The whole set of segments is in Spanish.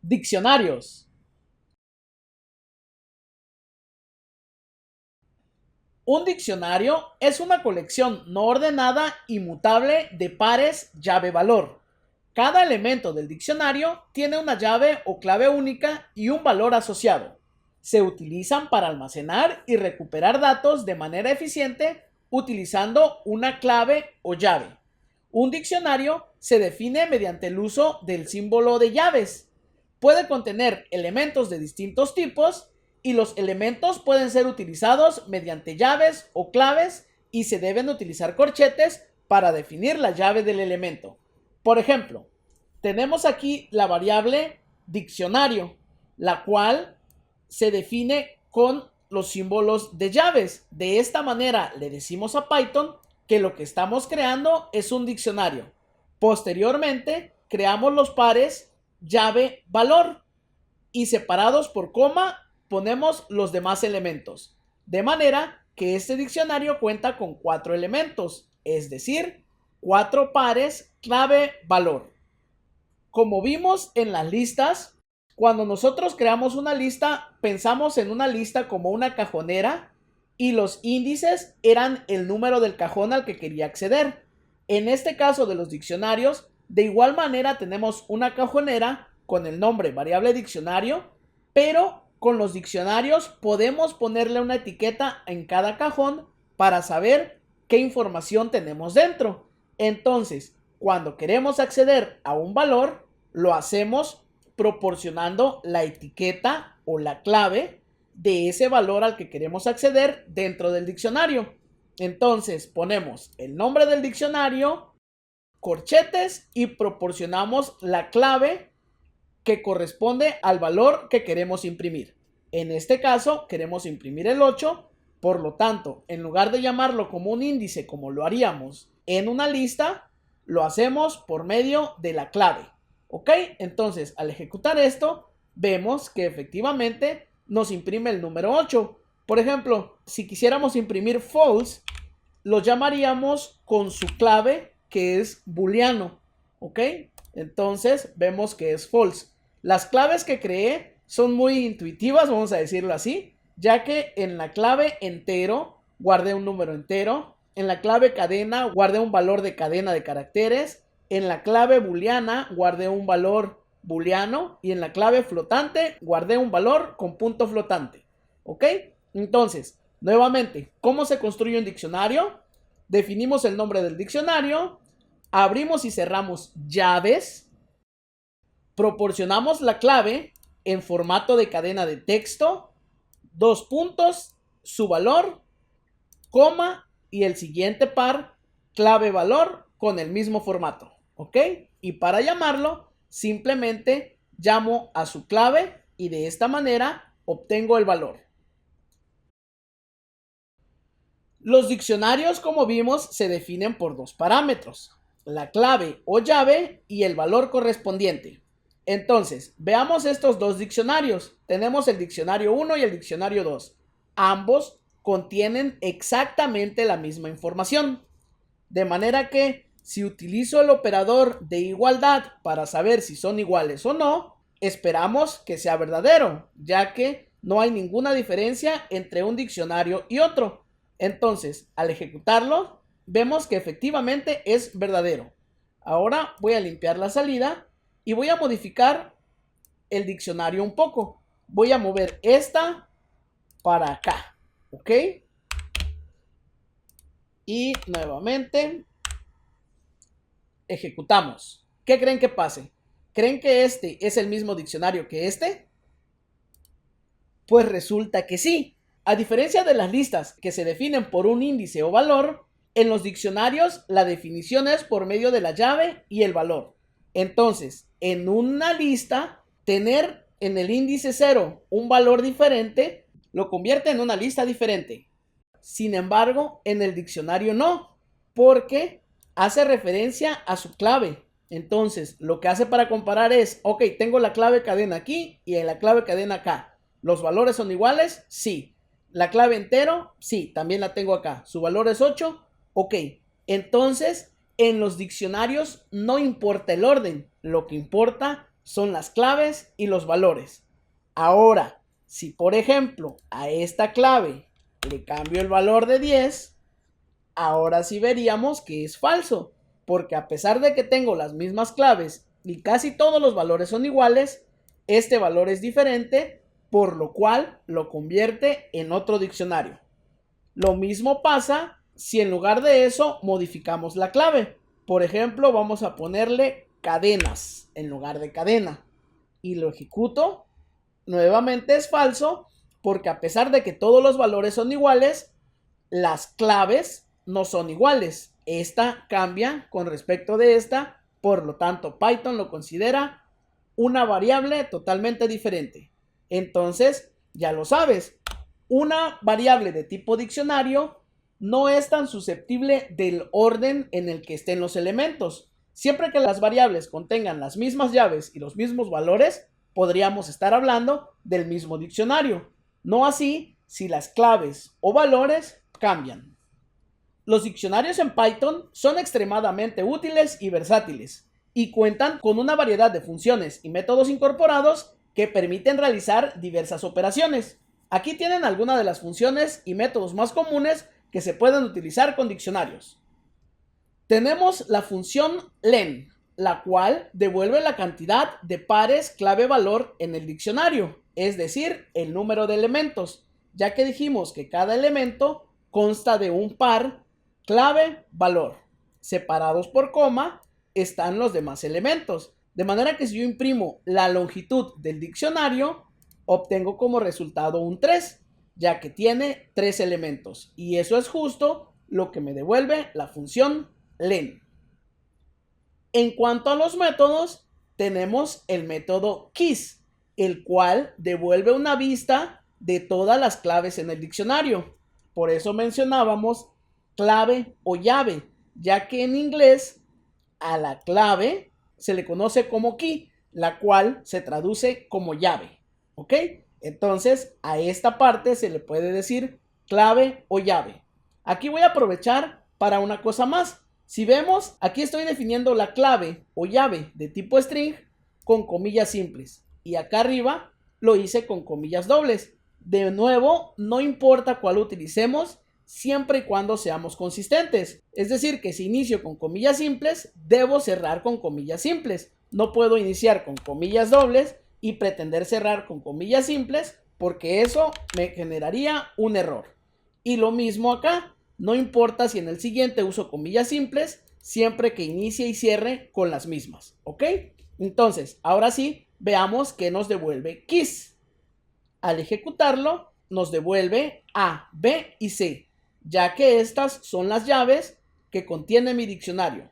Diccionarios. Un diccionario es una colección no ordenada y mutable de pares llave-valor. Cada elemento del diccionario tiene una llave o clave única y un valor asociado. Se utilizan para almacenar y recuperar datos de manera eficiente utilizando una clave o llave. Un diccionario se define mediante el uso del símbolo de llaves. Puede contener elementos de distintos tipos y los elementos pueden ser utilizados mediante llaves o claves y se deben utilizar corchetes para definir la llave del elemento. Por ejemplo, tenemos aquí la variable diccionario, la cual se define con los símbolos de llaves. De esta manera le decimos a Python que lo que estamos creando es un diccionario. Posteriormente, creamos los pares llave-valor y separados por coma ponemos los demás elementos. De manera que este diccionario cuenta con 4 elementos, es decir, 4 pares clave-valor. Como vimos en las listas, cuando nosotros creamos una lista, pensamos en una lista como una cajonera y los índices eran el número del cajón al que quería acceder. En este caso de los diccionarios, de igual manera tenemos una cajonera con el nombre variable diccionario, pero con los diccionarios podemos ponerle una etiqueta en cada cajón para saber qué información tenemos dentro. Entonces, cuando queremos acceder a un valor, lo hacemos proporcionando la etiqueta o la clave de ese valor al que queremos acceder dentro del diccionario. Entonces ponemos el nombre del diccionario, corchetes y proporcionamos la clave que corresponde al valor que queremos imprimir. En este caso queremos imprimir el 8, por lo tanto, en lugar de llamarlo como un índice como lo haríamos en una lista, lo hacemos por medio de la clave. ¿Ok? Entonces, al ejecutar esto, vemos que efectivamente nos imprime el número 8. Por ejemplo, si quisiéramos imprimir false, lo llamaríamos con su clave que es booleano. ¿Ok? Entonces, vemos que es false. Las claves que creé son muy intuitivas, vamos a decirlo así, ya que en la clave entero guardé un número entero, en la clave cadena guardé un valor de cadena de caracteres, en la clave booleana guardé un valor booleano y en la clave flotante guardé un valor con punto flotante. ¿Ok? Entonces, nuevamente, ¿cómo se construye un diccionario? Definimos el nombre del diccionario, abrimos y cerramos llaves, proporcionamos la clave en formato de cadena de texto, 2 puntos, su valor, coma y el siguiente par, clave valor con el mismo formato. ¿Ok? Y para llamarlo, simplemente llamo a su clave y de esta manera obtengo el valor. Los diccionarios, como vimos, se definen por 2 parámetros, la clave o llave y el valor correspondiente. Entonces, veamos estos 2 diccionarios. Tenemos el diccionario 1 y el diccionario 2. Ambos contienen exactamente la misma información. De manera que si utilizo el operador de igualdad para saber si son iguales o no, esperamos que sea verdadero, ya que no hay ninguna diferencia entre un diccionario y otro. Entonces, al ejecutarlo, vemos que efectivamente es verdadero. Ahora voy a limpiar la salida y voy a modificar el diccionario un poco. Voy a mover esta para acá, ¿ok? Y nuevamente ejecutamos. ¿Qué creen que pase? ¿Creen que este es el mismo diccionario que este? Pues resulta que sí. A diferencia de las listas que se definen por un índice o valor, en los diccionarios la definición es por medio de la llave y el valor. Entonces, en una lista, tener en el índice 0 un valor diferente lo convierte en una lista diferente. Sin embargo, en el diccionario no, porque hace referencia a su clave. Entonces, lo que hace para comparar es, ok, tengo la clave cadena aquí y en la clave cadena acá. ¿Los valores son iguales? Sí. ¿La clave entero? Sí, también la tengo acá. ¿Su valor es 8? Ok. Entonces, en los diccionarios no importa el orden. Lo que importa son las claves y los valores. Ahora, si por ejemplo a esta clave le cambio el valor de 10, ahora sí veríamos que es falso, porque a pesar de que tengo las mismas claves y casi todos los valores son iguales, este valor es diferente, por lo cual lo convierte en otro diccionario. Lo mismo pasa si en lugar de eso modificamos la clave. Por ejemplo, vamos a ponerle cadenas en lugar de cadena y lo ejecuto. Nuevamente es falso, porque a pesar de que todos los valores son iguales, las claves no son iguales. Esta cambia con respecto de esta, por lo tanto Python lo considera una variable totalmente diferente. Entonces, ya lo sabes, una variable de tipo diccionario no es tan susceptible del orden en el que estén los elementos. Siempre que las variables contengan las mismas llaves y los mismos valores, podríamos estar hablando del mismo diccionario. No así si las claves o valores cambian. Los diccionarios en Python son extremadamente útiles y versátiles y cuentan con una variedad de funciones y métodos incorporados que permiten realizar diversas operaciones. Aquí tienen algunas de las funciones y métodos más comunes que se pueden utilizar con diccionarios. Tenemos la función len, la cual devuelve la cantidad de pares clave-valor en el diccionario, es decir, el número de elementos, ya que dijimos que cada elemento consta de un par clave-valor. Separados por coma están los demás elementos, de manera que si yo imprimo la longitud del diccionario, obtengo como resultado un 3, ya que tiene 3 elementos, y eso es justo lo que me devuelve la función len. En cuanto a los métodos, tenemos el método keys, el cual devuelve una vista de todas las claves en el diccionario. Por eso mencionábamos clave o llave, ya que en inglés a la clave se le conoce como key, la cual se traduce como llave. ¿Ok? Entonces, a esta parte se le puede decir clave o llave. Aquí voy a aprovechar para una cosa más. Si vemos, aquí estoy definiendo la clave o llave de tipo string con comillas simples. Y acá arriba lo hice con comillas dobles. De nuevo, no importa cuál utilicemos, siempre y cuando seamos consistentes. Es decir, que si inicio con comillas simples, debo cerrar con comillas simples. No puedo iniciar con comillas dobles y pretender cerrar con comillas simples, porque eso me generaría un error. Y lo mismo acá, no importa si en el siguiente uso comillas simples, siempre que inicie y cierre con las mismas, ¿ok? Entonces, ahora sí, veamos qué nos devuelve keys. Al ejecutarlo, nos devuelve A, B y C, ya que estas son las llaves que contiene mi diccionario.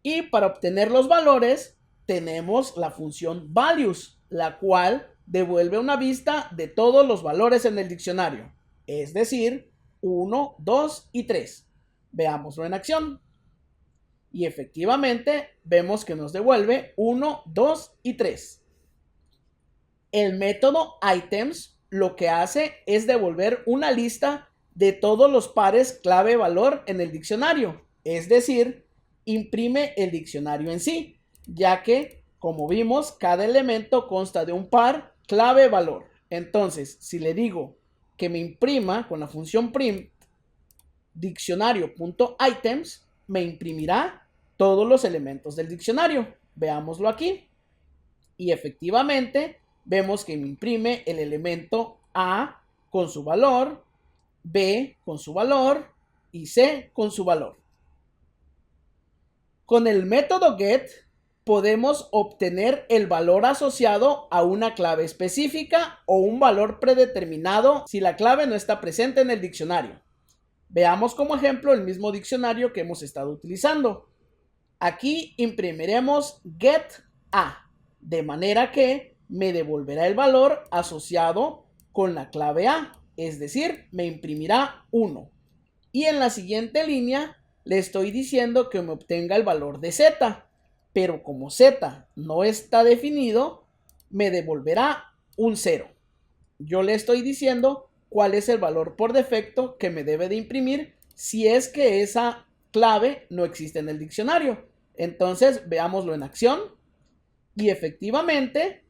Y para obtener los valores, tenemos la función values, la cual devuelve una vista de todos los valores en el diccionario, es decir, 1, 2 y 3. Veámoslo en acción. Y efectivamente vemos que nos devuelve 1, 2 y 3. El método items lo que hace es devolver una lista de todos los pares clave-valor en el diccionario, es decir, imprime el diccionario en sí, ya que, como vimos, cada elemento consta de un par clave-valor. Entonces, si le digo que me imprima con la función print diccionario.items, me imprimirá todos los elementos del diccionario. Veámoslo aquí. Y efectivamente, vemos que me imprime el elemento A con su valor, B con su valor y C con su valor. Con el método get podemos obtener el valor asociado a una clave específica o un valor predeterminado si la clave no está presente en el diccionario. Veamos como ejemplo el mismo diccionario que hemos estado utilizando. Aquí imprimiremos get A, de manera que me devolverá el valor asociado con la clave A, es decir, me imprimirá 1. Y en la siguiente línea le estoy diciendo que me obtenga el valor de Z, pero como Z no está definido, me devolverá un 0. Yo le estoy diciendo cuál es el valor por defecto que me debe de imprimir si es que esa clave no existe en el diccionario. Entonces, veámoslo en acción. Y efectivamente,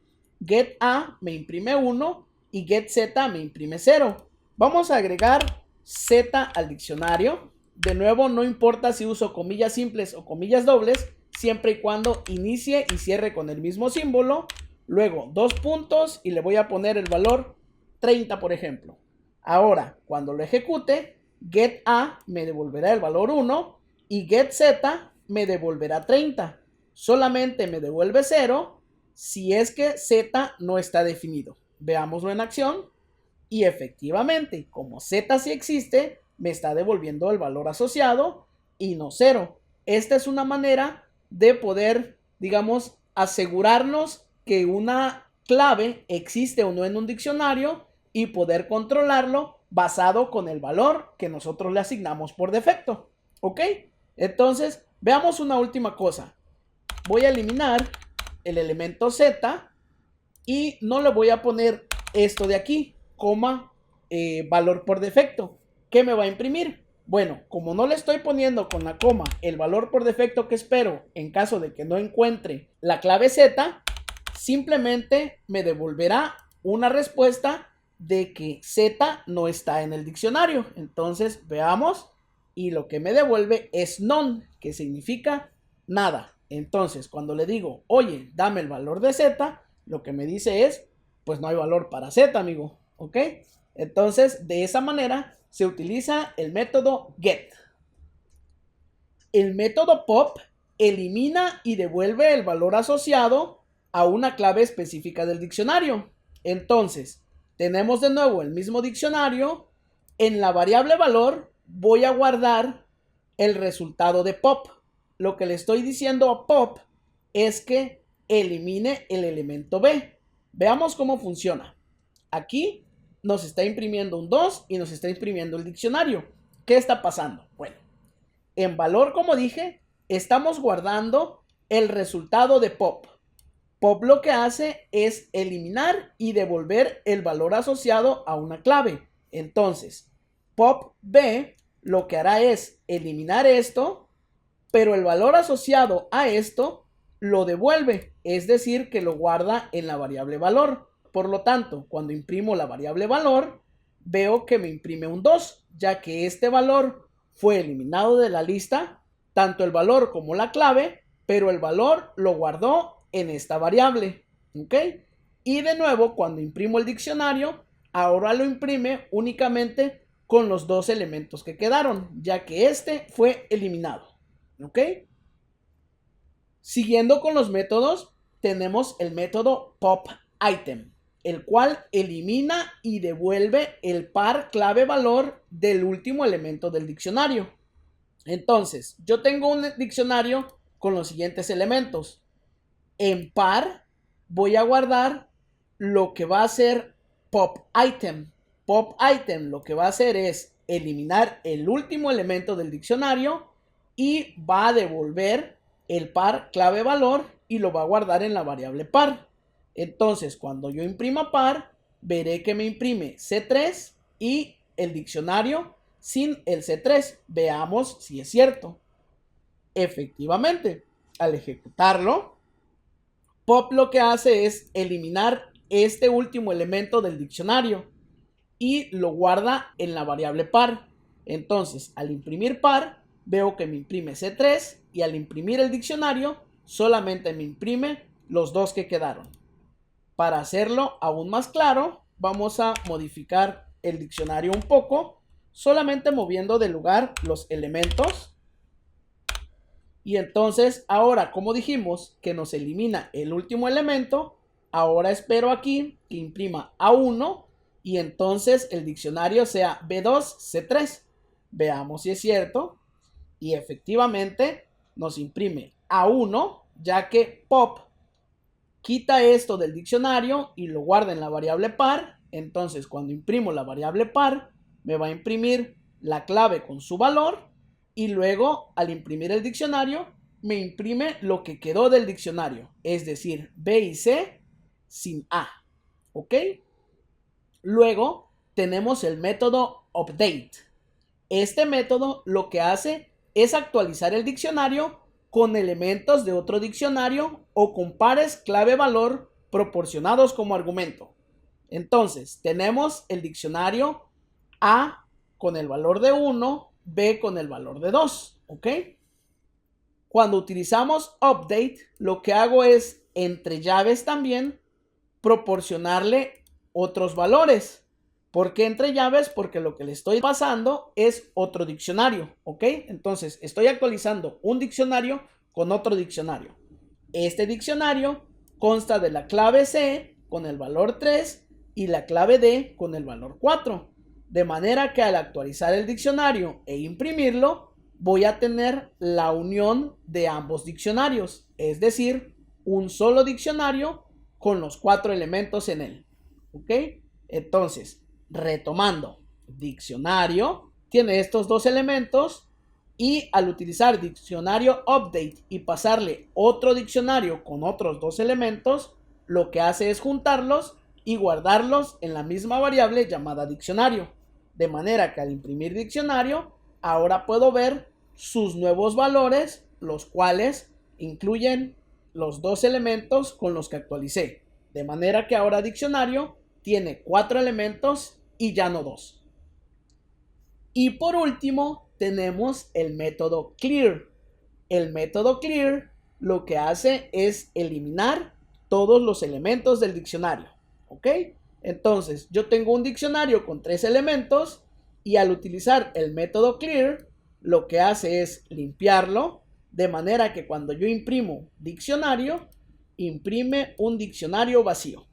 getA me imprime 1 y getZ me imprime 0. Vamos a agregar Z al diccionario. De nuevo, no importa si uso comillas simples o comillas dobles, siempre y cuando inicie y cierre con el mismo símbolo. Luego, dos puntos y le voy a poner el valor 30, por ejemplo. Ahora, cuando lo ejecute, getA me devolverá el valor 1 y getZ me devolverá 30. Solamente me devuelve 0 si es que Z no está definido. Veámoslo en acción. Y efectivamente, como Z sí existe, me está devolviendo el valor asociado y no 0. Esta es una manera de poder, digamos, asegurarnos que una clave existe o no en un diccionario y poder controlarlo basado con el valor que nosotros le asignamos por defecto. ¿Ok? Entonces, veamos una última cosa. Voy a eliminar el elemento Z y no le voy a poner esto de aquí, coma, valor por defecto. ¿Qué me va a imprimir? Bueno, como no le estoy poniendo con la coma el valor por defecto que espero en caso de que no encuentre la clave Z, simplemente me devolverá una respuesta de que Z no está en el diccionario. Entonces, veamos, y lo que me devuelve es none, que significa nada. Entonces, cuando le digo, oye, dame el valor de Z, lo que me dice es, pues no hay valor para Z, amigo. ¿Ok? Entonces, de esa manera se utiliza el método get. El método pop elimina y devuelve el valor asociado a una clave específica del diccionario. Entonces, tenemos de nuevo el mismo diccionario. En la variable valor voy a guardar el resultado de pop. Lo que le estoy diciendo a pop es que elimine el elemento B. Veamos cómo funciona. Aquí nos está imprimiendo un 2 y nos está imprimiendo el diccionario. ¿Qué está pasando? Bueno, en valor, como dije, estamos guardando el resultado de pop. Pop lo que hace es eliminar y devolver el valor asociado a una clave. Entonces, pop B lo que hará es eliminar esto, pero el valor asociado a esto lo devuelve, es decir, que lo guarda en la variable valor. Por lo tanto, cuando imprimo la variable valor, veo que me imprime un 2, ya que este valor fue eliminado de la lista, tanto el valor como la clave, pero el valor lo guardó en esta variable. ¿Ok? Y de nuevo, cuando imprimo el diccionario, ahora lo imprime únicamente con los dos elementos que quedaron, ya que este fue eliminado. ¿Ok? Siguiendo con los métodos, tenemos el método popItem, el cual elimina y devuelve el par clave valor del último elemento del diccionario. Entonces, yo tengo un diccionario con los siguientes elementos. En par voy a guardar lo que va a ser popItem. PopItem lo que va a hacer es eliminar el último elemento del diccionario y va a devolver el par clave valor y lo va a guardar en la variable par. Entonces, cuando yo imprima par, veré que me imprime C3 y el diccionario sin el C3. Veamos si es cierto. Efectivamente, al ejecutarlo, pop lo que hace es eliminar este último elemento del diccionario y lo guarda en la variable par. Entonces, al imprimir par, veo que me imprime C3 y al imprimir el diccionario, solamente me imprime los dos que quedaron. Para hacerlo aún más claro, vamos a modificar el diccionario un poco, solamente moviendo de lugar los elementos. Y entonces, ahora, como dijimos, que nos elimina el último elemento, ahora espero aquí que imprima A1 y entonces el diccionario sea B2, C3. Veamos si es cierto. Y efectivamente nos imprime A1, ya que pop quita esto del diccionario y lo guarda en la variable par. Entonces, cuando imprimo la variable par, me va a imprimir la clave con su valor y luego, al imprimir el diccionario, me imprime lo que quedó del diccionario, es decir, B y C sin A. ¿Ok? Luego tenemos el método update. Este método lo que hace es actualizar el diccionario con elementos de otro diccionario o con pares clave-valor proporcionados como argumento. Entonces, tenemos el diccionario A con el valor de 1, B con el valor de 2, ¿ok? Cuando utilizamos update, lo que hago es, entre llaves también, proporcionarle otros valores. ¿Por qué entre llaves? Porque lo que le estoy pasando es otro diccionario, ¿ok? Entonces, estoy actualizando un diccionario con otro diccionario. Este diccionario consta de la clave C con el valor 3 y la clave D con el valor 4. De manera que al actualizar el diccionario e imprimirlo, voy a tener la unión de ambos diccionarios, es decir, un solo diccionario con los 4 elementos en él, ¿ok? Entonces, retomando, diccionario tiene estos 2 elementos y al utilizar diccionario update y pasarle otro diccionario con otros 2 elementos, lo que hace es juntarlos y guardarlos en la misma variable llamada diccionario. De manera que al imprimir diccionario, ahora puedo ver sus nuevos valores, los cuales incluyen los 2 elementos con los que actualicé. De manera que ahora diccionario tiene 4 elementos y ya no 2. Y por último, tenemos el método clear. El método clear lo que hace es eliminar todos los elementos del diccionario, ¿ok? Entonces, yo tengo un diccionario con 3 elementos y al utilizar el método clear, lo que hace es limpiarlo, de manera que cuando yo imprimo diccionario, imprime un diccionario vacío.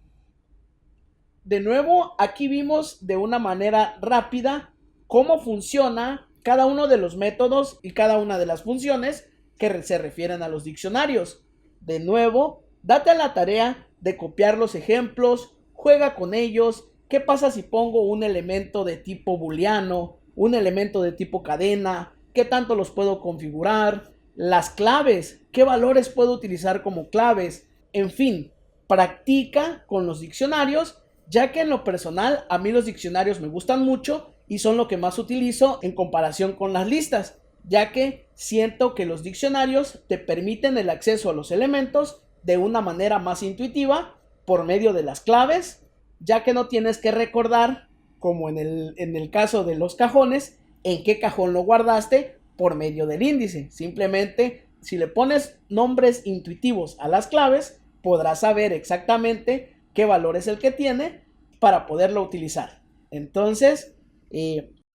De nuevo, aquí vimos de una manera rápida cómo funciona cada uno de los métodos y cada una de las funciones que se refieren a los diccionarios. De nuevo, date a la tarea de copiar los ejemplos, juega con ellos. ¿Qué pasa si pongo un elemento de tipo booleano, un elemento de tipo cadena? ¿Qué tanto los puedo configurar? Las claves, ¿qué valores puedo utilizar como claves? En fin, practica con los diccionarios, ya que en lo personal a mí los diccionarios me gustan mucho y son lo que más utilizo en comparación con las listas, ya que siento que los diccionarios te permiten el acceso a los elementos de una manera más intuitiva por medio de las claves, ya que no tienes que recordar, como en el caso de los cajones, en qué cajón lo guardaste por medio del índice. Simplemente, si le pones nombres intuitivos a las claves, podrás saber exactamente qué valor es el que tiene para poderlo utilizar. Entonces,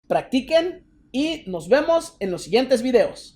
practiquen y nos vemos en los siguientes videos.